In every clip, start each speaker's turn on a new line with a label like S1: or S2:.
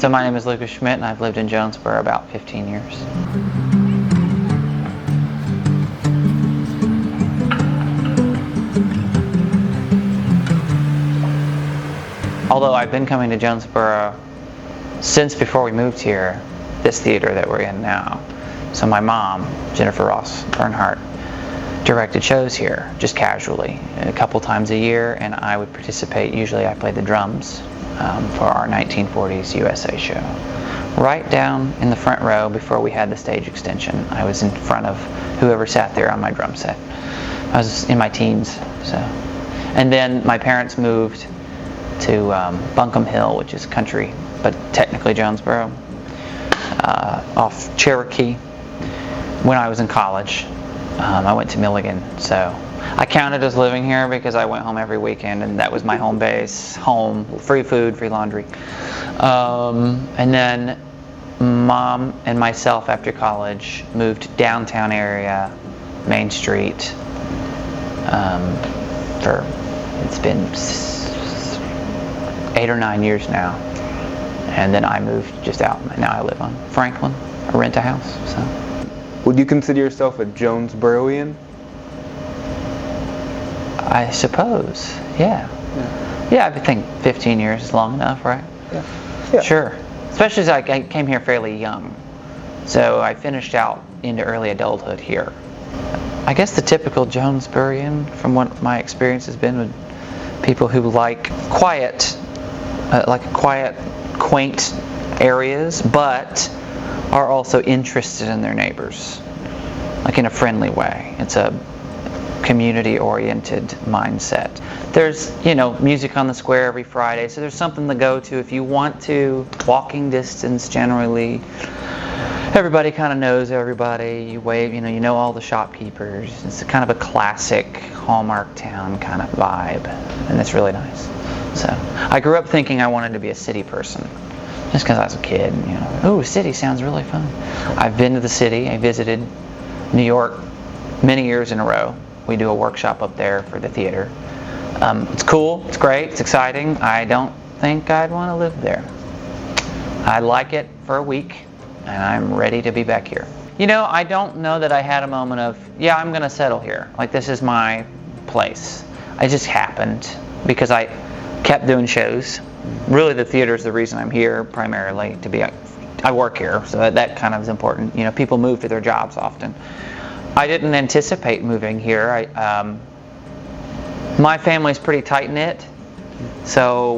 S1: So my name is Lucas Schmidt, and I've lived in Jonesborough about 15 years. Although I've been coming to Jonesborough since before we moved here, this theater that we're in now. So my mom, Jennifer Ross Bernhardt, directed shows here, just casually, a couple times a year, and I would participate. Usually I played the drums for our 1940s USA show. Right down in the front row before we had the stage extension, I was in front of whoever sat there on my drum set. I was in my teens, so. And then my parents moved to Buncombe Hill, which is country, but technically Jonesborough, off Cherokee, when I was in college. I went to Milligan, so I counted as living here because I went home every weekend, and that was my home base, home, free food, free laundry. And then Mom and myself after college moved downtown area, Main Street, it's been 8 or 9 years now. And then I moved just out. Now I live on Franklin. I rent a house. So,
S2: would you consider yourself a Jonesboroughian?
S1: I suppose, yeah. Yeah, I think 15 years is long enough, right?
S2: Yeah.
S1: Sure. Especially as I came here fairly young. So I finished out into early adulthood here. I guess the typical Jonesboroughian, from what my experience has been, with people who like quiet, quaint areas, but are also interested in their neighbors, like in a friendly way. It's a community-oriented mindset. There's, music on the square every Friday, so there's something to go to if you want to. Walking distance generally. Everybody kind of knows everybody. You wave, you know all the shopkeepers. It's kind of a classic Hallmark town kind of vibe, and it's really nice. So I grew up thinking I wanted to be a city person, just because I was a kid. Oh, city sounds really fun. I've been to the city. I visited New York many years in a row. We do a workshop up there for the theater. It's cool. It's great. It's exciting. I don't think I'd want to live there. I like it for a week, and I'm ready to be back here. I don't know that I had a moment of, I'm going to settle here. Like, this is my place. It just happened because I kept doing shows. Really, the theater is the reason I'm here primarily. I work here, so that kind of is important. People move to their jobs often. I didn't anticipate moving here. My family's pretty tight-knit, so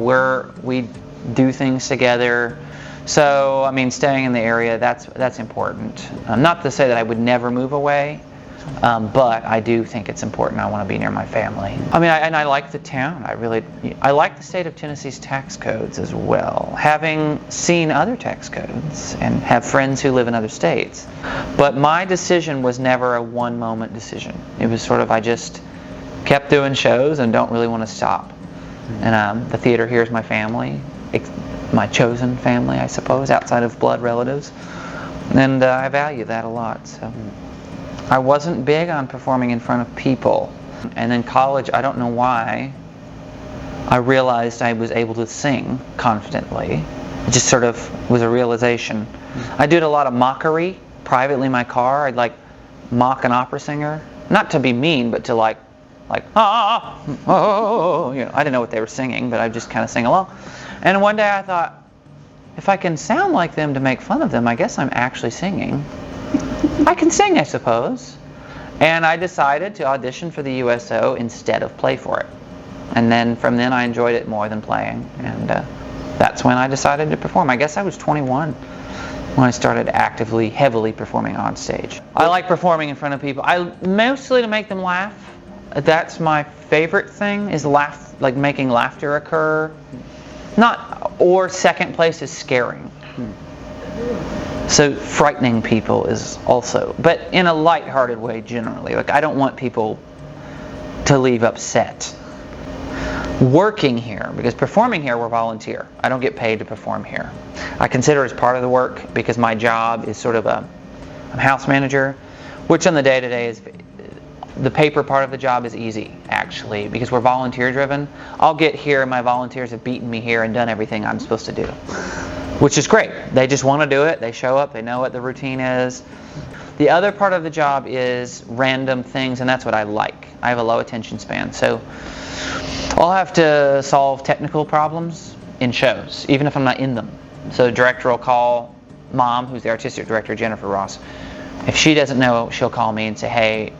S1: we do things together. So, staying in the area, that's important. Not to say that I would never move away, but I do think it's important. I want to be near my family. I like the town. I like the state of Tennessee's tax codes as well. Having seen other tax codes and have friends who live in other states. But my decision was never a one-moment decision. It was sort of, I just kept doing shows and don't really want to stop. And the theater here is my family. My chosen family, I suppose, outside of blood relatives. And I value that a lot. So I wasn't big on performing in front of people. And in college, I don't know why, I realized I was able to sing confidently. It just sort of was a realization. I did a lot of mockery privately in my car. I'd mock an opera singer. Not to be mean, but to I didn't know what they were singing, but I'd just kind of sing along. And one day I thought, if I can sound like them to make fun of them, I guess I'm actually singing. I can sing, I suppose. And I decided to audition for the USO instead of play for it. And then from then I enjoyed it more than playing. And that's when I decided to perform. I guess I was 21 when I started actively, heavily performing on stage. I like performing in front of people. Mostly to make them laugh. That's my favorite thing, is making laughter occur. Or second place is scaring. So frightening people is also, but in a light-hearted way generally. I don't want people to leave upset. Working here, because performing here, we're volunteer. I don't get paid to perform here. I consider it as part of the work because my job is sort of I'm house manager, which on the day-to-day is, the paper part of the job is easy, actually, because we're volunteer driven. I'll get here and my volunteers have beaten me here and done everything I'm supposed to do. which is great. They just want to do it. They show up. They know what the routine is. The other part of the job is random things, and that's what I like. I have a low attention span, so I'll have to solve technical problems in shows, even if I'm not in them. So the director will call Mom, who's the artistic director, Jennifer Ross. If she doesn't know, she'll call me and say, hey,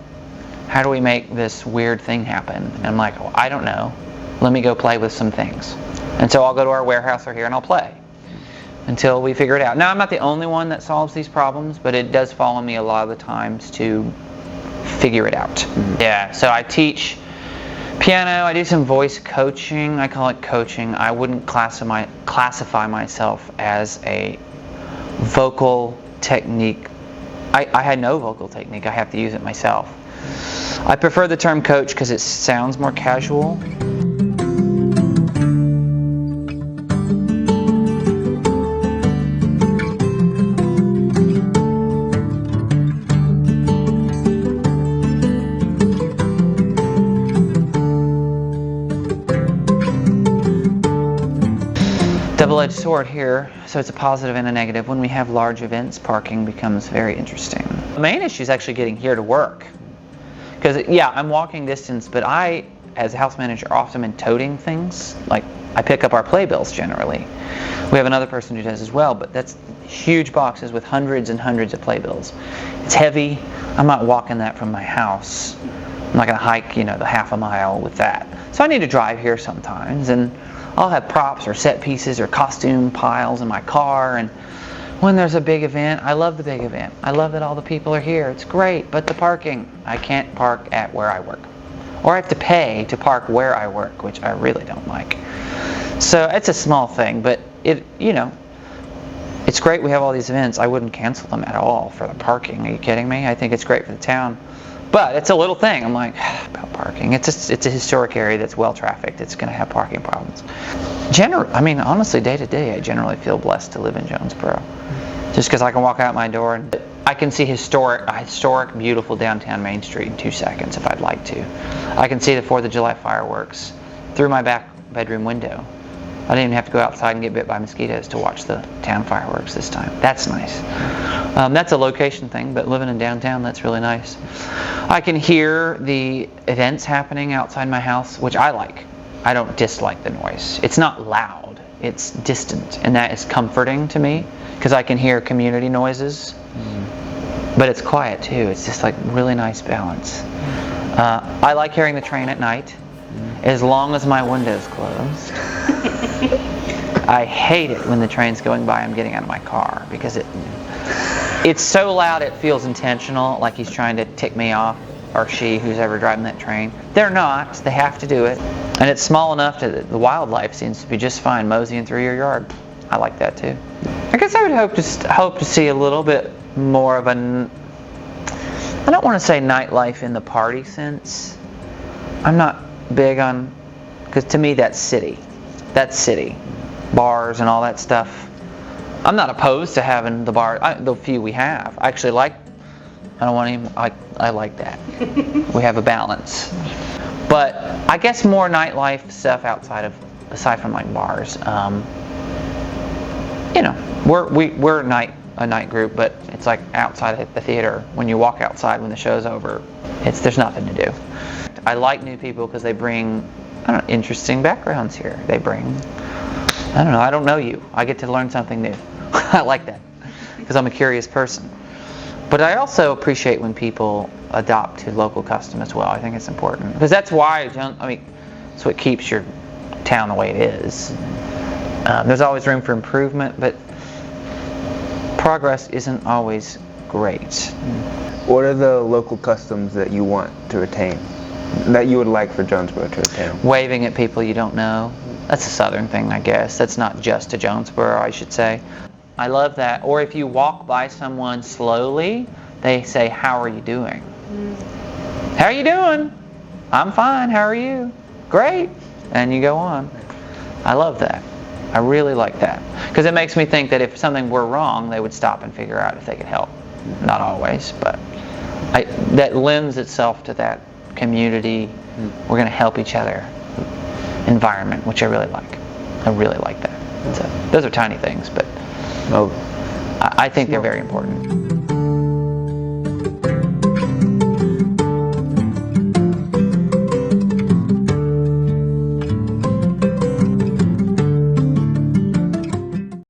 S1: how do we make this weird thing happen? And I'm like, well, I don't know. Let me go play with some things. And so I'll go to our warehouse or here and I'll play until we figure it out. Now, I'm not the only one that solves these problems, but it does fall on me a lot of the times to figure it out. Yeah, so I teach piano, I do some voice coaching. I call it coaching. I wouldn't classify myself as a vocal technique. I had no vocal technique. I have to use it myself. I prefer the term coach because it sounds more casual. Double-edged sword here, so it's a positive and a negative. When we have large events, parking becomes very interesting. The main issue is actually getting here to work. Because, yeah, I'm walking distance, but I, as a house manager, often am toting things. Like, I pick up our playbills generally. We have another person who does as well, but that's huge boxes with hundreds and hundreds of playbills. It's heavy. I'm not walking that from my house. I'm not going to hike, the half a mile with that. So I need to drive here sometimes, and I'll have props or set pieces or costume piles in my car, and when there's a big event, I love the big event. I love that all the people are here. It's great, but the parking, I can't park at where I work. Or I have to pay to park where I work, which I really don't like. So it's a small thing, but it's great we have all these events. I wouldn't cancel them at all for the parking. Are you kidding me? I think it's great for the town. But it's a little thing. I'm like, about parking. It's a historic area that's well trafficked. It's going to have parking problems. Honestly, day to day, I generally feel blessed to live in Jonesborough. Just because I can walk out my door and I can see historic, beautiful downtown Main Street in 2 seconds if I'd like to. I can see the 4th of July fireworks through my back bedroom window. I didn't even have to go outside and get bit by mosquitoes to watch the town fireworks this time. That's nice. That's a location thing, but living in downtown, that's really nice. I can hear the events happening outside my house, which I like. I don't dislike the noise. It's not loud. It's distant, and that is comforting to me because I can hear community noises, but it's quiet too. It's just like really nice balance. I like hearing the train at night, as long as my window's closed. I hate it when the train's going by. I'm getting out of my car because it's so loud it feels intentional, like he's trying to tick me off, or she, who's ever driving that train. They're not. They have to do it. And it's small enough that the wildlife seems to be just fine moseying through your yard. I like that too. I guess I would hope to see a little bit more of I don't want to say nightlife in the party sense. I'm not big on, because to me that's city. That's city. Bars and all that stuff. I'm not opposed to having the the few we have. I actually like, I like that. We have a balance. But I guess more nightlife stuff aside from like bars. We're a night group, but it's like outside at the theater. When you walk outside when the show's over, there's nothing to do. I like new people because they bring interesting backgrounds here. They bring, I don't know you. I get to learn something new. I like that because I'm a curious person. But I also appreciate when people adopt to local custom as well. I think it's important because that's why it's what keeps your town the way it is. There's always room for improvement, but progress isn't always great.
S2: What are the local customs that you want to retain, that you would like for Jonesborough to retain?
S1: Waving at people you don't know. That's a southern thing, I guess. That's not just a Jonesborough, I should say. I love that. Or if you walk by someone slowly, they say, "How are you doing?" "How are you doing?" "I'm fine. How are you?" "Great." And you go on. I love that. I really like that. Because it makes me think that if something were wrong, they would stop and figure out if they could help. Not always, but that lends itself to that community, we're going to help each other environment, which I really like. I really like that. So those are tiny things, but
S2: Oh,
S1: I think they're very important.